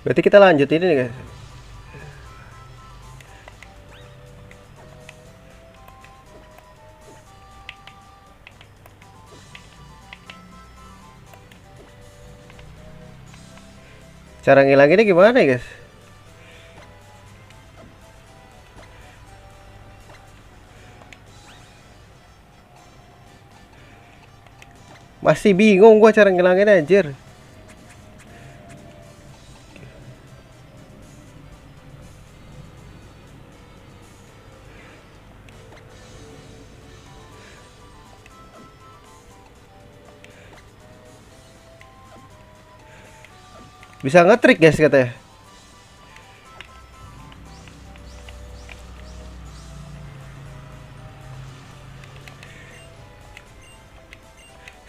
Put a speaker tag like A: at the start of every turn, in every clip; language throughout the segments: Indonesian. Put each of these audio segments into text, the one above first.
A: Berarti kita lanjut ini nih guys. Cara ngilanginnya gimana ya guys? Masih bingung gua cara ngilanginnya anjir. Bisa ngetrik guys katanya.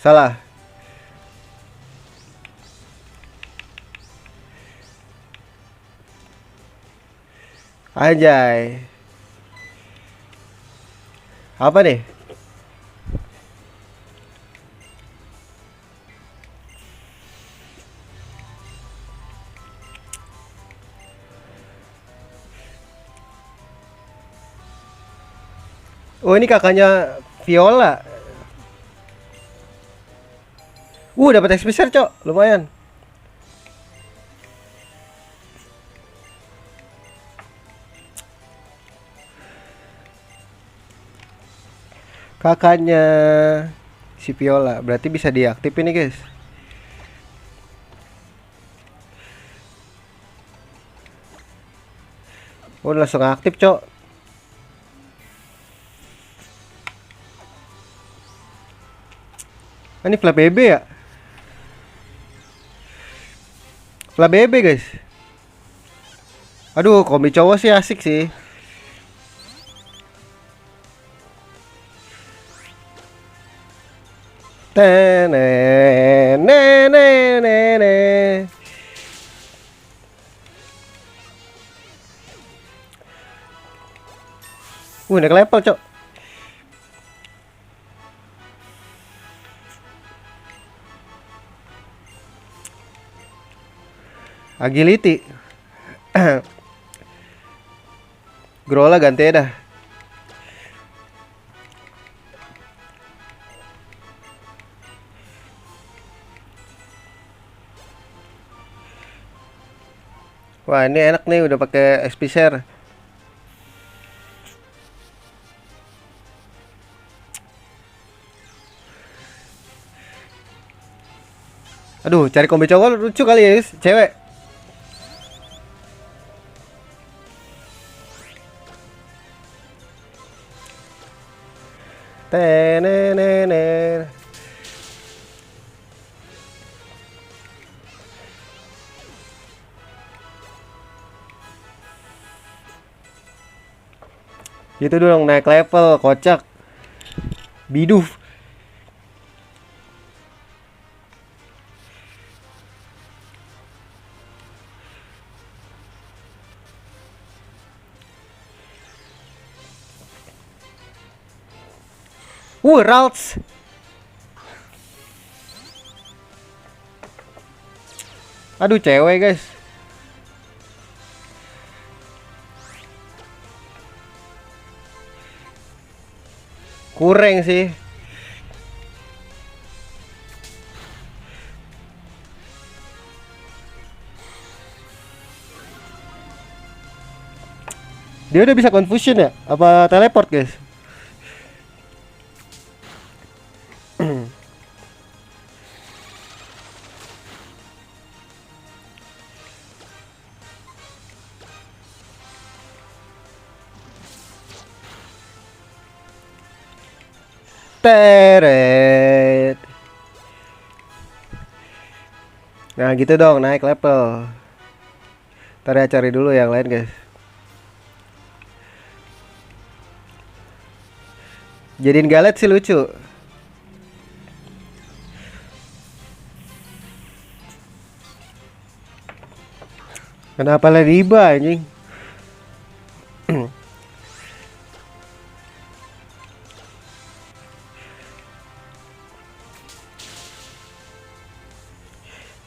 A: Salah. Anjay. Apa nih? Oh ini kakaknya Viola. Dapat XP share cok, lumayan. Kakaknya si Viola, berarti bisa diaktifin nih guys. Langsung aktif cok. Ini flat BB ya? Flat BB guys. Aduh, kombi cowok sih asik sih. Tenenenenene. Naik level cok. Agility. Grola ganti dah. Wah ini enak nih udah pakai XP share. Aduh, cari kombi cowok lucu kali ya guys, cewek. Tenenenen. Gitu dong, naik level, kocak. Biduf. Ralts. Aduh, cewek guys. Kurang sih. Dia udah bisa confusion ya? Apa teleport guys? Teret. Nah gitu dong, naik level. Ntar ya cari dulu yang lain guys. Jadiin galet sih lucu. Kenapa riba anjing?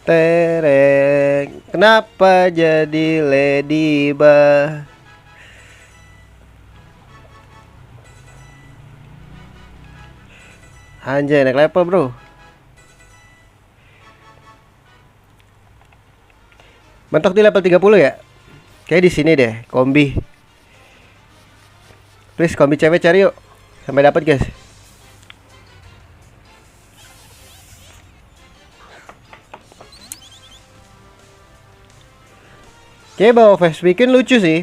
A: Tereng. Kenapa jadi ladybug? Anjay, naik level bro. Mentok di level 30 ya? Kayak di sini deh, kombi. Please kombi cewek cari yuk. Sampai dapat guys. Kayak bawa face bikin lucu sih.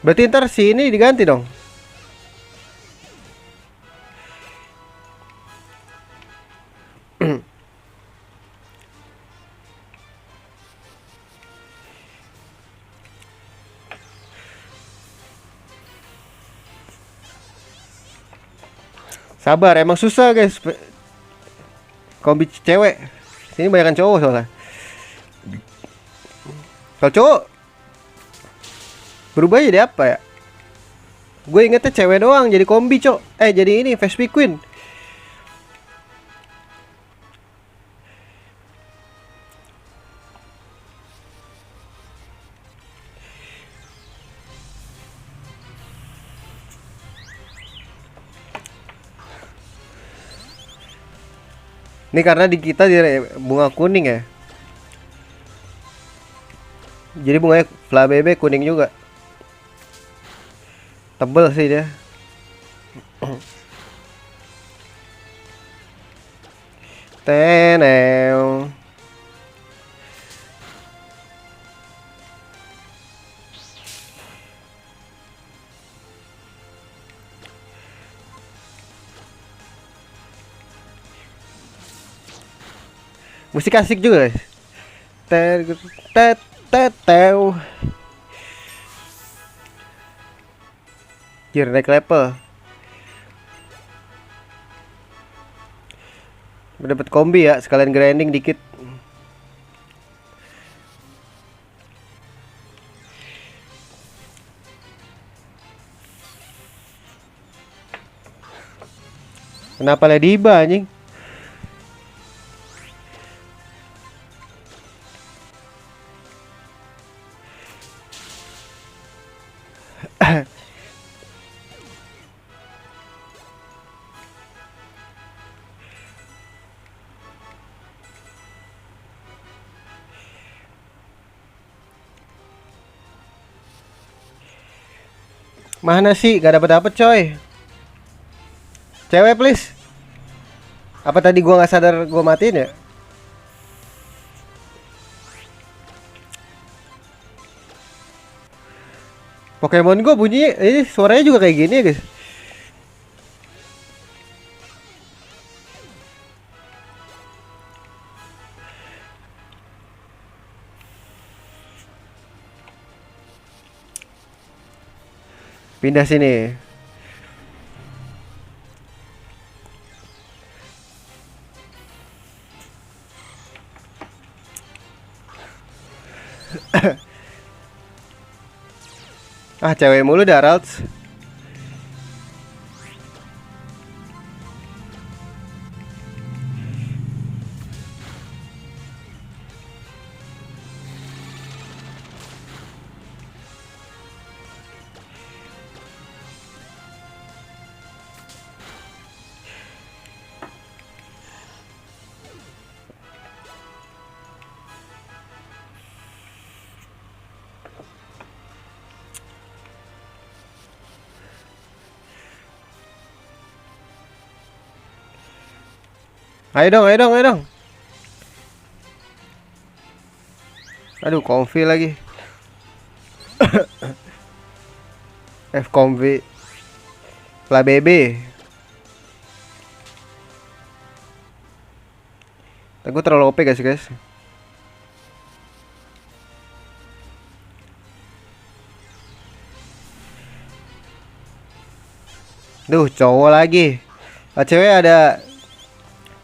A: Berarti ntar si ini diganti dong. Sabar, emang susah guys. Kombi cewek. Sini banyak cowok soalnya. Kalau cowok berubah jadi apa ya? Gue ingetnya cewek doang jadi kombi cok. Jadi ini Vespi Queen. Ini karena di kita di bunga kuning ya. Jadi bunganya Flabebe kuning juga. Tebel sih dia. Teneu. Musik asik juga guys. Tetetetew. Jir, naik level. Dapat kombi ya, sekalian grinding dikit. Kenapa Ladybug anjing? Mana sih? Gak dapet coy. Cewek please. Apa tadi gua nggak sadar gua matiin ya? Pokemon Go bunyi ini suaranya juga kayak gini ya guys. Pindah sini. Cewek mulu dah Ralts. Ayo dong, ayo dong, ayo dong. Aduh, konfi lagi. F konfi. Flabebe. Gue terlalu OP guys. Duh, cowok lagi. Cewek ada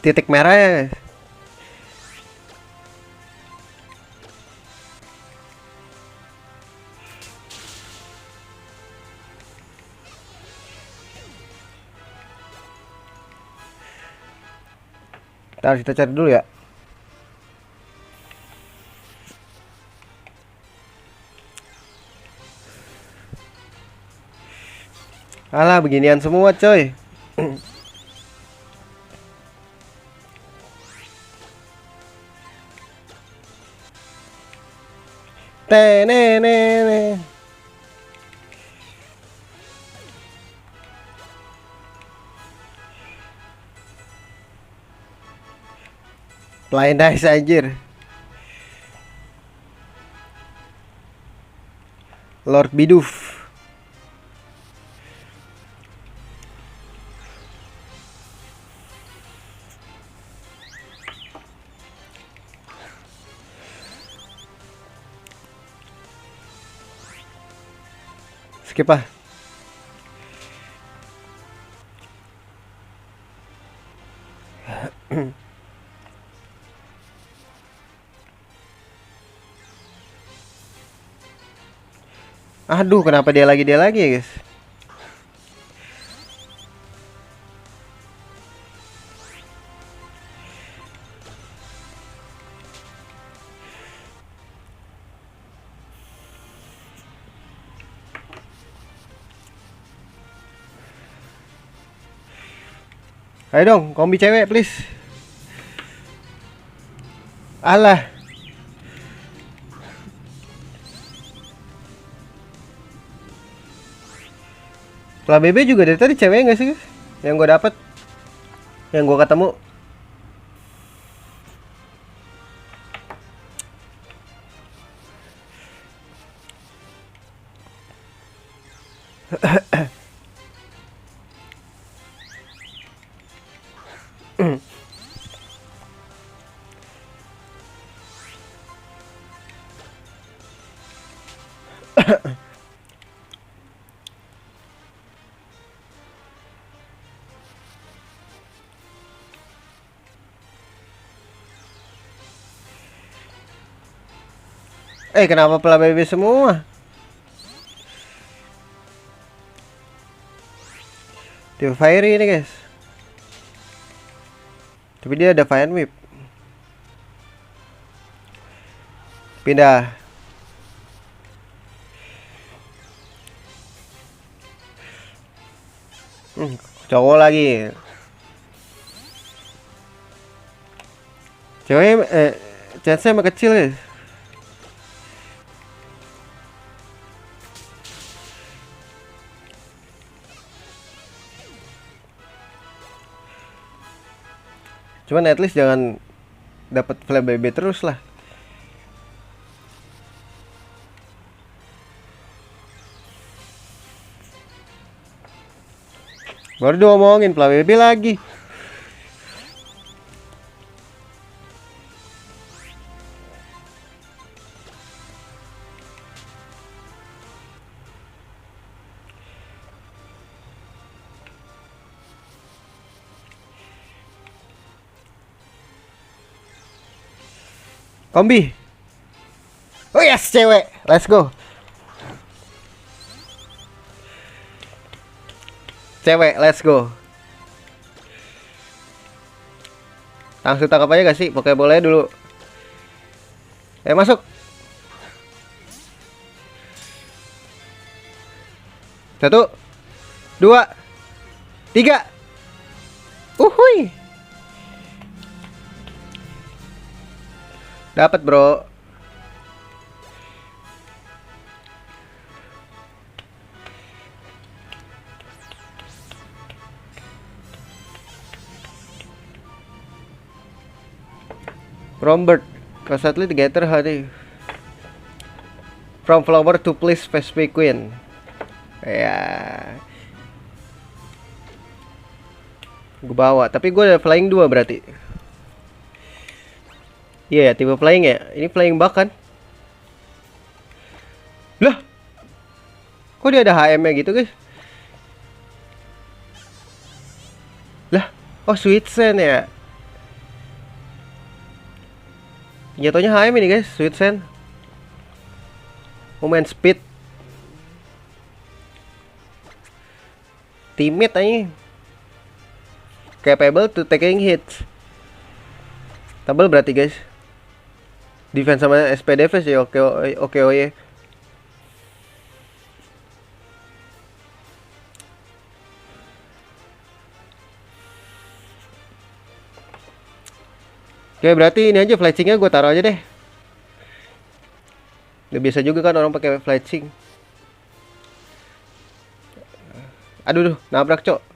A: titik merah ya. Ntar kita cari dulu ya. Alah, beginian semua coy. Tenenene. Blind Eyes anjir. Lord Bidoof. Skip ah. Aduh, kenapa dia lagi ya guys? Ayo dong, kombi cewek please. Alah. Lah BB juga dari tadi cewek nggak sih guys? Yang gue dapet, yang gue ketemu. Kenapa pula BB semua? Tipe Fiery ini guys. Tapi dia ada Fire Whip. Pindah. Cowok lagi. Cewek chance-nya emang kecil guys. Cuman at least jangan dapat flap BB terus lah. Baru diomongin flap BB lagi. Kombi. Oh yes, cewek. Let's go. Cewek, let's go. Langsung tangkap aja gak sih? Pokeball aja dulu. Masuk. Satu, dua, tiga. Uhuy. Dapat bro. Rombert, constantly together hari. From flower to please specific queen. Ya. Gue bawa, tapi gue ada flying 2 berarti. Iya ya, tipe flying ya. Ini flying bak kan? Lah. Kok dia ada HM-nya gitu, guys? Lah, oh Sweet Sand ya. Jatuhnya HM ini, guys, Sweet Sand. Moment speed. Timid aja. Capable to taking hits. Tebel berarti guys. Defense sama SP defense ya oke oke oke. Oke berarti ini aja fletchingnya gue taruh aja deh. Gak biasa juga kan orang pakai fletching. Aduh, nabrak cok.